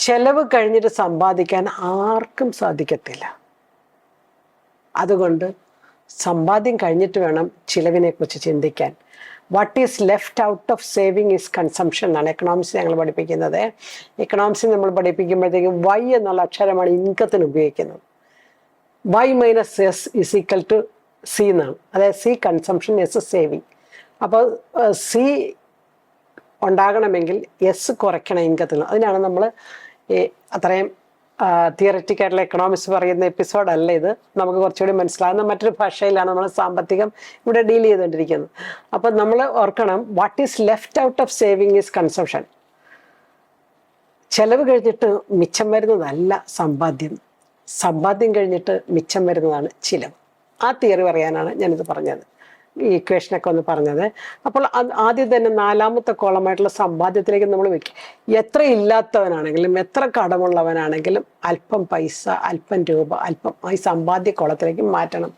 ചെലവ് കഴിഞ്ഞിട്ട് സമ്പാദിക്കാൻ ആർക്കും സാധിക്കത്തില്ല. അതുകൊണ്ട് സമ്പാദ്യം കഴിഞ്ഞിട്ട് വേണം ചിലവിനെ കുറിച്ച് ചിന്തിക്കാൻ. What is left out of saving is consumption എന്നാണ് എക്കണോമിക്സ് ഞങ്ങൾ പഠിപ്പിക്കുന്നത്. എക്കണോമിക്സിൽ നമ്മൾ പഠിപ്പിക്കുമ്പോഴത്തേക്കും വൈ എന്നുള്ള അക്ഷരമാണ് ഇൻകത്തിന് ഉപയോഗിക്കുന്നത്. Y minus S is equal to C എന്നാണ്. അതായത് സി കൺസംഷൻ, എസ് സേവിങ്. അപ്പോൾ സി ഉണ്ടാകണമെങ്കിൽ എസ് കുറയ്ക്കണം ഇൻകത്തിൽ. അതിനാണ് നമ്മൾ അത്രയും തിയററ്റിക്കായിട്ടുള്ള എക്കണോമിക്സ് പറയുന്ന എപ്പിസോഡല്ല ഇത്. നമുക്ക് കുറച്ചുകൂടി മനസ്സിലാകുന്ന മറ്റൊരു ഭാഷയിലാണ് നമ്മൾ സാമ്പത്തികം ഇവിടെ ഡീൽ ചെയ്തുകൊണ്ടിരിക്കുന്നത്. അപ്പം നമ്മൾ ഓർക്കണം, what is left out of saving is consumption. ചെലവ് കഴിഞ്ഞിട്ട് മിച്ചം വരുന്നതല്ല സമ്പാദ്യം, സമ്പാദ്യം കഴിഞ്ഞിട്ട് മിച്ചം വരുന്നതാണ് ചിലവ്. ആ തിയറി പറയാനാണ് ഞാനിത് പറഞ്ഞത്, ഈ ഇക്വേഷനൊക്കെ ഒന്ന് പറഞ്ഞത്. അപ്പോൾ ആദ്യം തന്നെ 4ാമത്തെ കോളമായിട്ടുള്ള സമ്പാദ്യത്തിലേക്ക് നമ്മൾ വയ്ക്കും. എത്ര ഇല്ലാത്തവനാണെങ്കിലും എത്ര കടമുള്ളവനാണെങ്കിലും അല്പം പൈസ, അല്പം രൂപ, അല്പം ഈ സമ്പാദ്യ കോളത്തിലേക്ക് മാറ്റണം.